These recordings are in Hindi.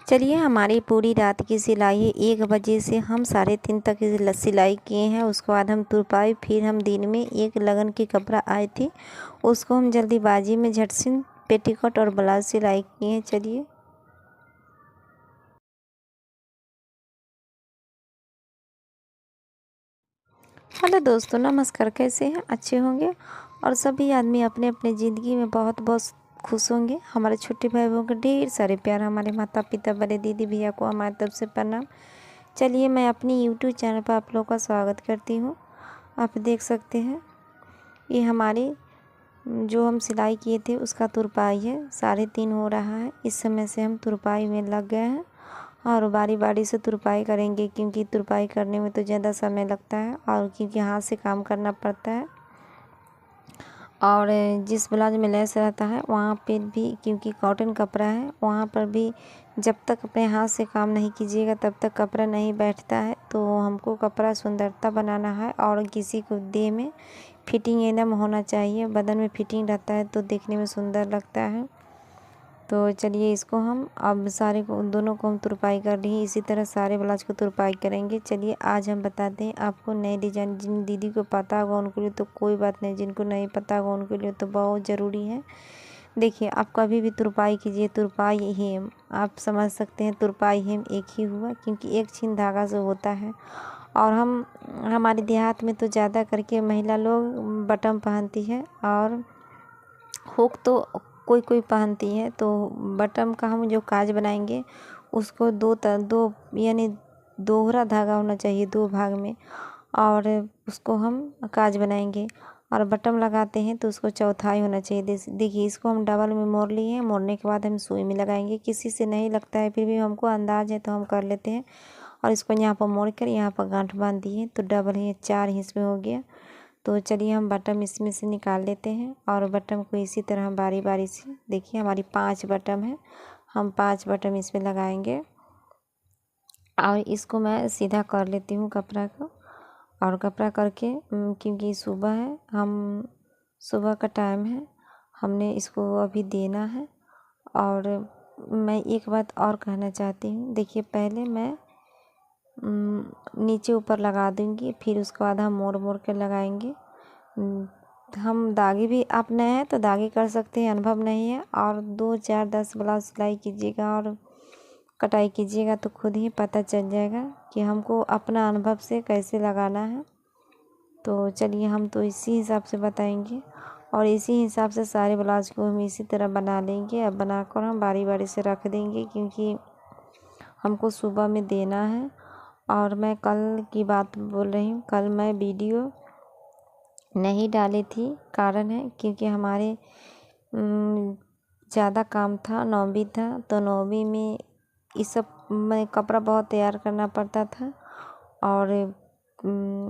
चलिए हमारी पूरी रात की सिलाई है। 1 बजे से हम 3:30 तक सिलाई किए हैं। उसके बाद हम तुरपाई, फिर हम दिन में एक लगन की कपड़ा आई थी, उसको हम जल्दीबाजी में झट से पेटीकोट और ब्लाउज सिलाई किए हैं। चलिए हेलो दोस्तों, नमस्कार। कैसे हैं? अच्छे होंगे। और सभी आदमी अपने अपने ज़िंदगी में बहुत बहुत खुश होंगे। हमारे छोटे भाई बहनों को ढेर सारे प्यार, हमारे माता पिता, बड़े दीदी भैया को हमारी तरफ से प्रणाम। चलिए मैं अपनी यूट्यूब चैनल पर आप लोगों का स्वागत करती हूँ। आप देख सकते हैं ये हमारी जो हम सिलाई किए थे उसका तुरपाई है। 3:30 हो रहा है। इस समय से हम तुरपाई में लग गए हैं और बारी बारी से तुरपाई करेंगे, क्योंकि तुरपाई करने में तो ज़्यादा समय लगता है और क्योंकि हाथ से काम करना पड़ता है। और जिस ब्लाउज में लेस रहता है वहाँ पे भी, क्योंकि कॉटन कपड़ा है, वहाँ पर भी जब तक अपने हाथ से काम नहीं कीजिएगा तब तक कपड़ा नहीं बैठता है। तो हमको कपड़ा सुंदरता बनाना है और किसी को देह में फिटिंग एकदम होना चाहिए। बदन में फिटिंग रहता है तो देखने में सुंदर लगता है। तो चलिए इसको हम अब सारे को, दोनों को हम तुरपाई कर रही हैं। इसी तरह सारे ब्लाउज को तुरपाई करेंगे। चलिए आज हम बताते हैं आपको नए डिजाइन। जिन दीदी को पता होगा उनके लिए तो कोई बात नहीं, जिनको नहीं पता होगा उनके लिए तो बहुत ज़रूरी है। देखिए, आप कभी भी तुरपाई कीजिए, तुरपाई हेम आप समझ सकते हैं। तुरपाई हेम एक ही हुआ, क्योंकि एक छीन धागा से होता है। और हमारे देहात में तो ज़्यादा करके महिला लोग बटन पहनती है और हुक तो कोई कोई पहनती है। तो बटन का हम जो काज बनाएंगे उसको दो यानी दोहरा धागा होना चाहिए 2 भाग में, और उसको हम काज बनाएंगे। और बटन लगाते हैं तो उसको चौथाई होना चाहिए। देखिए इसको हम डबल में मोड़ लिए हैं। मोड़ने के बाद हम सुई में लगाएंगे। किसी से नहीं लगता है, फिर भी हमको अंदाज है तो हम कर लेते हैं। और इसको यहाँ पर मोड़ कर यहाँ पर गांठ बांध दिए तो डबल ही 4 हिस्से में हो गया। तो चलिए हम बटन इसमें से निकाल लेते हैं और बटन को इसी तरह हम बारी बारी से, देखिए हमारी 5 बटन है, हम 5 बटन इसमें लगाएंगे। और इसको मैं सीधा कर लेती हूँ कपड़ा को। और कपड़ा करके क्योंकि सुबह है, हम सुबह का टाइम है, हमने इसको अभी देना है। और मैं एक बात और कहना चाहती हूँ। देखिए पहले मैं नीचे ऊपर लगा दूंगी, फिर उसके बाद हम मोड़ मोड़ कर लगाएंगे। हम दागे भी, आप नए हैं तो दागे कर सकते हैं, अनुभव नहीं है और 2 4 10 ब्लाउज सिलाई कीजिएगा और कटाई कीजिएगा तो खुद ही पता चल जाएगा कि हमको अपना अनुभव से कैसे लगाना है। तो चलिए हम तो इसी हिसाब से बताएंगे और इसी हिसाब से सारे ब्लाउज को हम इसी तरह बना लेंगे। अब बनाकर हम बारी बारी से रख देंगे, क्योंकि हमको सुबह में देना है। और मैं कल की बात बोल रही हूँ, कल मैं वीडियो नहीं डाली थी। कारण है क्योंकि हमारे ज़्यादा काम था, 9वीं था, तो 9वीं में इस सब में कपड़ा बहुत तैयार करना पड़ता था। और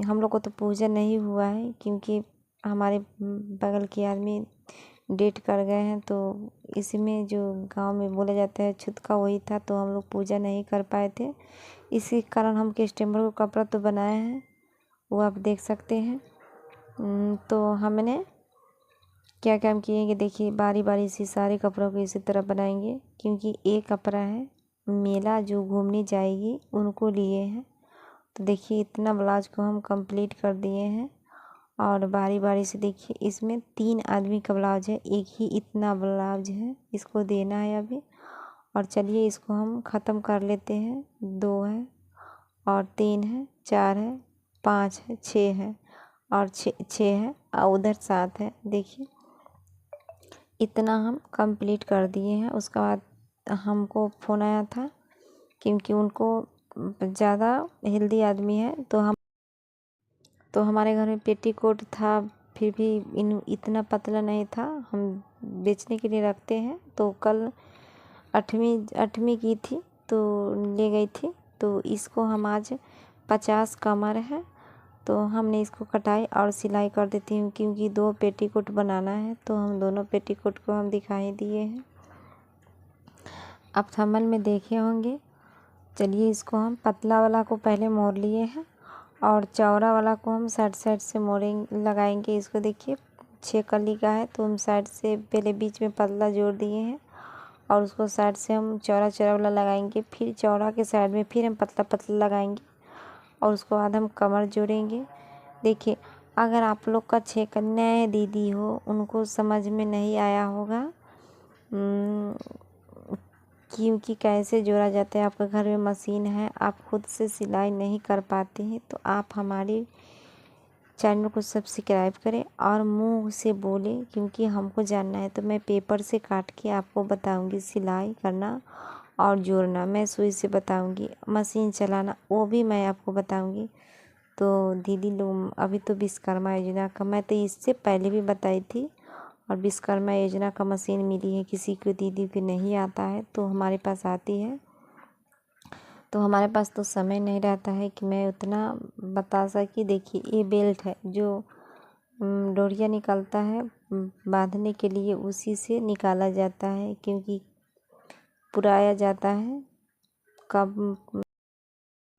हम लोग को तो पूजा नहीं हुआ है, क्योंकि हमारे बगल के आदमी डेट कर गए हैं। तो इसमें जो गांव में बोला जाता है छुतका, वही था, तो हम लोग पूजा नहीं कर पाए थे। इसी कारण हम कस्टमर को कपड़ा तो बनाए हैं, वो आप देख सकते हैं। तो हमने क्या काम किए कि देखिए बारी बारी से सारे कपड़ों को इसी तरह बनाएंगे, क्योंकि एक कपड़ा है मेला जो घूमने जाएगी उनको लिए हैं। तो देखिए इतना ब्लाउज को हम कंप्लीट कर दिए हैं। और बारी बारी से देखिए इसमें 3 आदमी का ब्लाउज है, एक ही इतना ब्लाउज है, इसको देना है अभी। और चलिए इसको हम ख़त्म कर लेते हैं। 2 है और 3 है, 4 है, 5 है, 6 है और 6 है और उधर 7 है। देखिए इतना हम कंप्लीट कर दिए हैं। उसके बाद हमको फ़ोन आया था, क्योंकि उनको ज़्यादा हेल्दी आदमी है तो हमारे घर में पेटीकोट था, फिर भी इतना पतला नहीं था। हम बेचने के लिए रखते हैं। तो कल 8वीं की थी तो ले गई थी। तो इसको हम आज 50 कमर है तो हमने इसको कटाई और सिलाई कर देती हूँ, क्योंकि 2 पेटीकोट बनाना है। तो हम दोनों पेटीकोट को हम दिखाई दिए हैं, आप थंबनेल में देखे होंगे। चलिए इसको हम पतला वाला को पहले मोड़ लिए हैं और चौड़ा वाला को हम साइड साइड से लगाएंगे। इसको देखिए 6 कली का है तो हम साइड से पहले बीच में पतला जोड़ दिए हैं और उसको साइड से हम चौड़ा चौड़ा वाला लगाएंगे, फिर चौड़ा के साइड में फिर हम पतला पतला लगाएंगे और उसको बाद हम कमर जोड़ेंगे। देखिए, अगर आप लोग का 6 कन्याएँ दीदी हो, उनको समझ में नहीं आया होगा क्योंकि कैसे जोड़ा जाता है, आपके घर में मशीन है, आप खुद से सिलाई नहीं कर पाते हैं, तो आप हमारी चैनल को सब्सक्राइब करें और मुंह से बोलें, क्योंकि हमको जानना है। तो मैं पेपर से काट के आपको बताऊंगी सिलाई करना और जोड़ना, मैं सुई से बताऊंगी, मशीन चलाना वो भी मैं आपको बताऊंगी। तो दीदी लोग अभी तो विश्वकर्मा योजना का, मैं तो इससे पहले भी बताई थी, और विश्वकर्मा योजना का मशीन मिली है किसी को दीदी को नहीं आता है तो हमारे पास आती है। तो हमारे पास तो समय नहीं रहता है कि मैं उतना बता सकी। देखिए, ये बेल्ट है जो डोरिया निकलता है बांधने के लिए, उसी से निकाला जाता है, क्योंकि पुराया जाता है कब,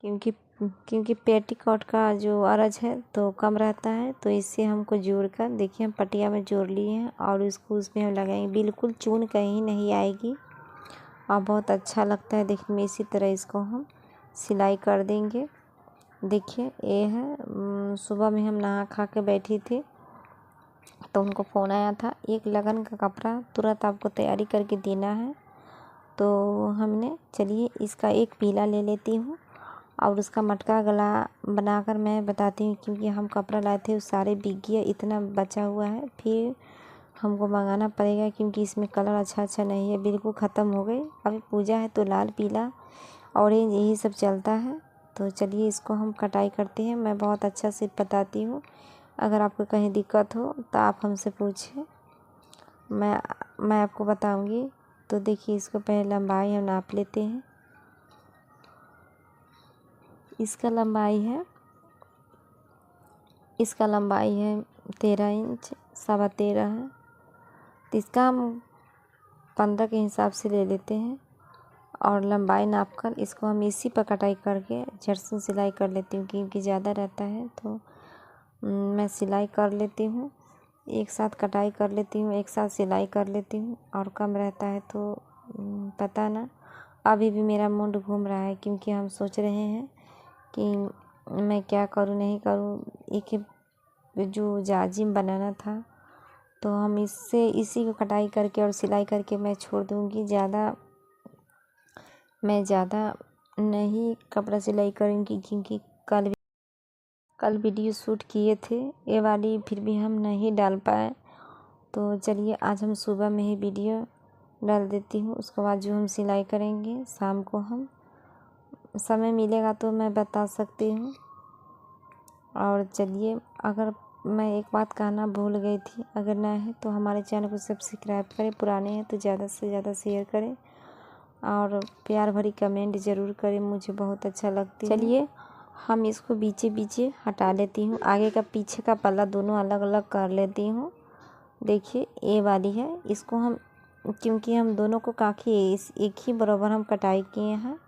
क्योंकि पेटीकोट का जो अरज है तो कम रहता है। तो इससे हमको जोड़कर, देखिए हम पटिया में जोड़ लिए हैं और उसको उसमें हम लगाएंगे, बिल्कुल चून कहीं नहीं आएगी और बहुत अच्छा लगता है देखने में। इसी तरह इसको हम सिलाई कर देंगे। देखिए, ये है सुबह में हम नहा खा के बैठी थी तो उनको फ़ोन आया था, एक लगन का कपड़ा तुरंत आपको तैयारी करके देना है। तो हमने, चलिए इसका एक पीला ले लेती हूँ और उसका मटका गला बनाकर मैं बताती हूँ, क्योंकि हम कपड़ा लाए थे वो सारे बिक गया, इतना बचा हुआ है, फिर हमको मंगाना पड़ेगा क्योंकि इसमें कलर अच्छा नहीं है, बिल्कुल ख़त्म हो गई। अभी पूजा है तो लाल पीला ऑरेंज यही सब चलता है। तो चलिए इसको हम कटाई करते हैं, मैं बहुत अच्छा से बताती हूँ। अगर आपको कहीं दिक्कत हो तो आप हमसे पूछें, मैं आपको बताऊँगी। तो देखिए, इसको पहले लंबाई हम नाप लेते हैं। इसका लंबाई है 13 इंच, 13.25 है। तो इसका हम 15 के हिसाब से ले लेते हैं और लंबाई नापकर इसको हम इसी पर कटाई करके झट से सिलाई कर लेती हूँ, क्योंकि ज़्यादा रहता है तो मैं सिलाई कर लेती हूँ, एक साथ कटाई कर लेती हूँ, एक साथ सिलाई कर लेती हूँ। और कम रहता है तो पता ना, अभी भी मेरा मुंड घूम रहा है, क्योंकि हम सोच रहे हैं कि मैं क्या करूँ नहीं करूँ। एक जो जाजिम बनाना था तो हम इसी को कटाई करके और सिलाई करके मैं छोड़ दूँगी। मैं ज़्यादा नहीं कपड़ा सिलाई करूँगी, क्योंकि कल वीडियो शूट किए थे ये वाली, फिर भी हम नहीं डाल पाए। तो चलिए आज हम सुबह में ही वीडियो डाल देती हूँ, उसके बाद जो हम सिलाई करेंगे शाम को हम समय मिलेगा तो मैं बता सकती हूँ। और चलिए, अगर मैं एक बात कहना भूल गई थी, अगर नए हैं तो हमारे चैनल को सब्सक्राइब करें, पुराने हैं तो ज़्यादा से ज़्यादा शेयर करें और प्यार भरी कमेंट ज़रूर करें, मुझे बहुत अच्छा लगती है। चलिए हम इसको बीचे हटा लेती हूँ, आगे का पीछे का पल्ला दोनों अलग अलग कर लेती हूँ। देखिए, ये वाली है, इसको हम, क्योंकि हम दोनों को काफ़ी एक ही बराबर हम कटाई किए हैं,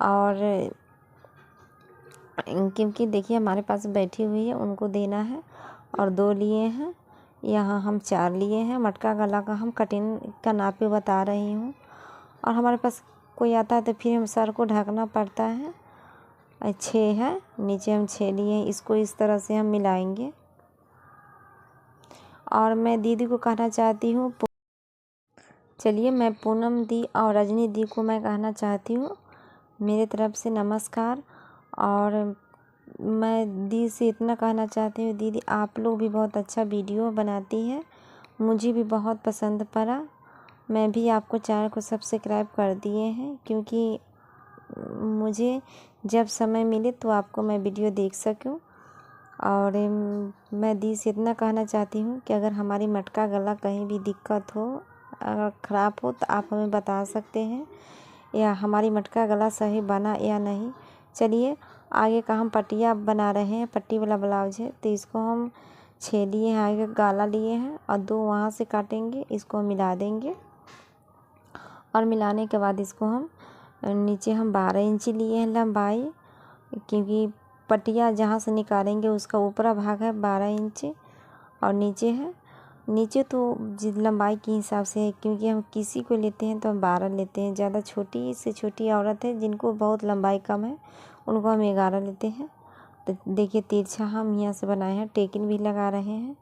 और क्योंकि देखिए हमारे पास बैठी हुई है, उनको देना है, और 2 लिए हैं, यहाँ हम 4 लिए हैं। मटका गला का हम कटिंग का नाप बता रही हूँ, और हमारे पास कोई आता है तो फिर हम सर को ढकना पड़ता है। 6 है, नीचे हम 6 लिए हैं, इसको इस तरह से हम मिलाएंगे। और मैं दीदी को कहना चाहती हूँ, चलिए मैं पूनम दी और रजनी दी को मैं कहना चाहती हूँ मेरे तरफ से नमस्कार। और मैं दी से इतना कहना चाहती हूँ, दीदी आप लोग भी बहुत अच्छा वीडियो बनाती हैं, मुझे भी बहुत पसंद पड़ा। मैं भी आपको चैनल को सब्सक्राइब कर दिए हैं, क्योंकि मुझे जब समय मिले तो आपको मैं वीडियो देख सकूं। और मैं दी से इतना कहना चाहती हूँ कि अगर हमारी मटका गला कहीं भी दिक्कत हो, अगर ख़राब हो तो आप हमें बता सकते हैं, या हमारी मटका गला सही बना या नहीं। चलिए आगे का हम पट्टिया बना रहे हैं, पट्टी वाला ब्लाउज है, तो इसको हम 6 लिए हैं, आगे गाला लिए हैं और 2 वहाँ से काटेंगे, इसको मिला देंगे। और मिलाने के बाद इसको हम नीचे हम 12 इंची लिए हैं लंबाई, क्योंकि पटिया जहाँ से निकालेंगे उसका ऊपरा भाग है 12 इंच और नीचे है नीचे तो लंबाई के हिसाब से है, क्योंकि हम किसी को लेते हैं तो हम 12 लेते हैं। ज़्यादा छोटी से छोटी औरत है जिनको बहुत लंबाई कम है उनको हम 11 लेते हैं। तो देखिए तिरछा हम यहाँ से बनाए हैं, टेकिन भी लगा रहे हैं।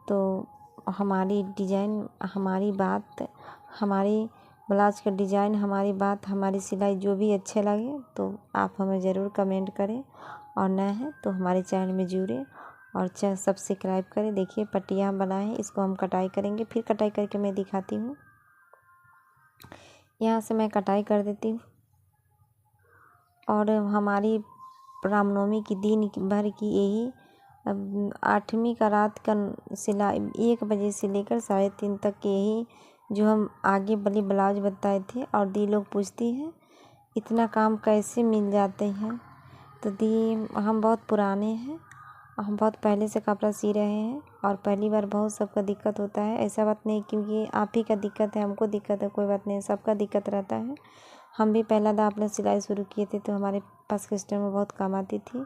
तो हमारी डिजाइन, हमारी बात, हमारी ब्लाउज का डिजाइन, हमारी बात, हमारी सिलाई जो भी अच्छे लगे तो आप हमें ज़रूर कमेंट करें, और नए हैं तो हमारे चैनल में जुड़े और सब्सक्राइब करें। देखिए पट्टियाँ हम बनाए हैं, इसको हम कटाई करेंगे, फिर कटाई करके मैं दिखाती हूँ। यहाँ से मैं कटाई कर देती हूँ। और हमारी रामनवमी की दिन भर की यही 8वीं का रात का सिलाई 1 बजे से लेकर 3:30 तक के यही जो हम आगे वाली ब्लाउज बताए थे। और दी लोग पूछती हैं इतना काम कैसे मिल जाते हैं। तो दी हम बहुत पुराने हैं, हम बहुत पहले से कपड़ा सी रहे हैं और पहली बार बहुत सबका दिक्कत होता है। ऐसा बात नहीं क्योंकि आप ही का दिक्कत है, हमको दिक्कत है, कोई बात नहीं, सबका दिक्कत रहता है। हम भी पहला दा अपना सिलाई शुरू किए थे तो हमारे पास कस्टमर बहुत कम आती थी।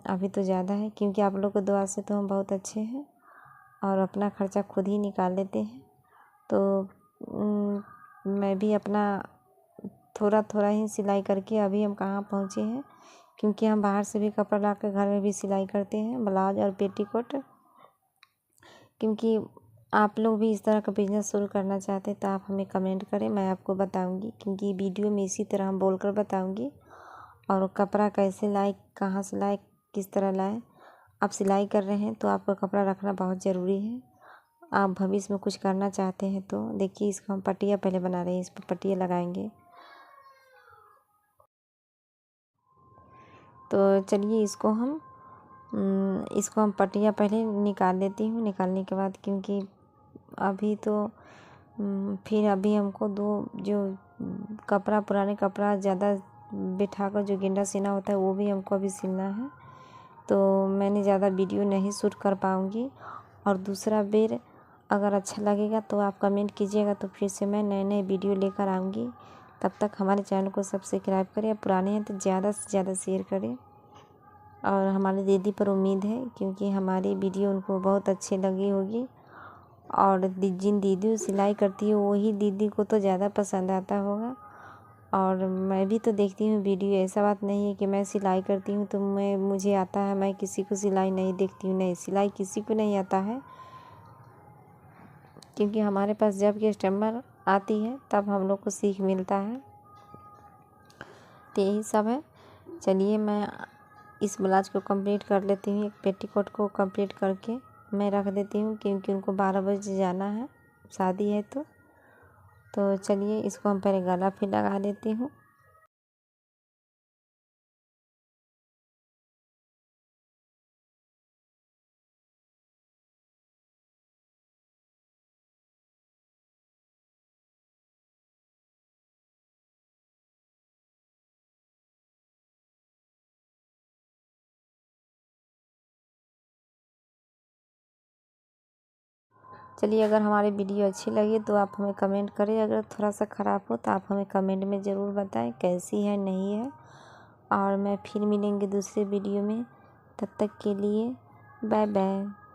अभी तो ज़्यादा है क्योंकि आप लोग की दुआ से तो हम बहुत अच्छे हैं और अपना खर्चा खुद ही निकाल लेते हैं। तो मैं भी अपना थोड़ा थोड़ा ही सिलाई करके अभी हम कहाँ पहुँचे हैं, क्योंकि हम बाहर से भी कपड़ा ला कर घर में भी सिलाई करते हैं, ब्लाउज और पेटीकोट। क्योंकि आप लोग भी इस तरह का बिज़नेस शुरू करना चाहते हैं तो आप हमें कमेंट करें, मैं आपको बताऊंगी। क्योंकि वीडियो में इसी तरह हम बोलकर बताऊंगी। और कपड़ा कैसे लाए, कहाँ से लाए, किस तरह लाए। आप सिलाई कर रहे हैं तो आपका कपड़ा रखना बहुत ज़रूरी है। आप भविष्य में कुछ करना चाहते हैं तो देखिए इसको हम पट्टियाँ पहले बना रहे हैं, इस पर पट्टियाँ लगाएंगे। तो चलिए इसको हम पट्टियाँ पहले निकाल लेती हूँ। निकालने के बाद क्योंकि अभी तो फिर अभी हमको जो कपड़ा, पुराने कपड़ा ज़्यादा बिठा कर जो गेंडा सीना होता है वो भी हमको अभी सिलना है। तो मैंने ज़्यादा वीडियो नहीं शूट कर पाऊँगी। और दूसरा बेर अगर अच्छा लगेगा तो आप कमेंट कीजिएगा, तो फिर से मैं नए नए वीडियो लेकर आऊँगी। तब तक हमारे चैनल को सब्सक्राइब करें, पुराने हैं तो ज़्यादा से ज़्यादा शेयर करें। और हमारी दीदी पर उम्मीद है क्योंकि हमारी वीडियो उनको बहुत अच्छी लगी होगी। और जिन दीदी सिलाई करती है वही दीदी को तो ज़्यादा पसंद आता होगा। और मैं भी तो देखती हूँ वीडियो, ऐसा बात नहीं है कि मैं सिलाई करती हूँ तो मुझे आता है, मैं किसी को सिलाई नहीं देखती हूँ। नहीं, सिलाई किसी को नहीं आता है, क्योंकि हमारे पास जब कस्टमर आती है तब हम लोग को सीख मिलता है। तो यही सब है। चलिए मैं इस ब्लाउज को कंप्लीट कर लेती हूँ। एक पेटीकोट को कंप्लीट करके मैं रख देती हूँ क्योंकि उनको 12 बजे जाना है, शादी है। तो चलिए इसको हम पहले गला फिर लगा देती हूँ। चलिए अगर हमारी वीडियो अच्छी लगी तो आप हमें कमेंट करें, अगर थोड़ा सा ख़राब हो तो आप हमें कमेंट में ज़रूर बताएं कैसी है, नहीं है। और मैं फिर मिलेंगे दूसरे वीडियो में, तब तक के लिए बाय बाय।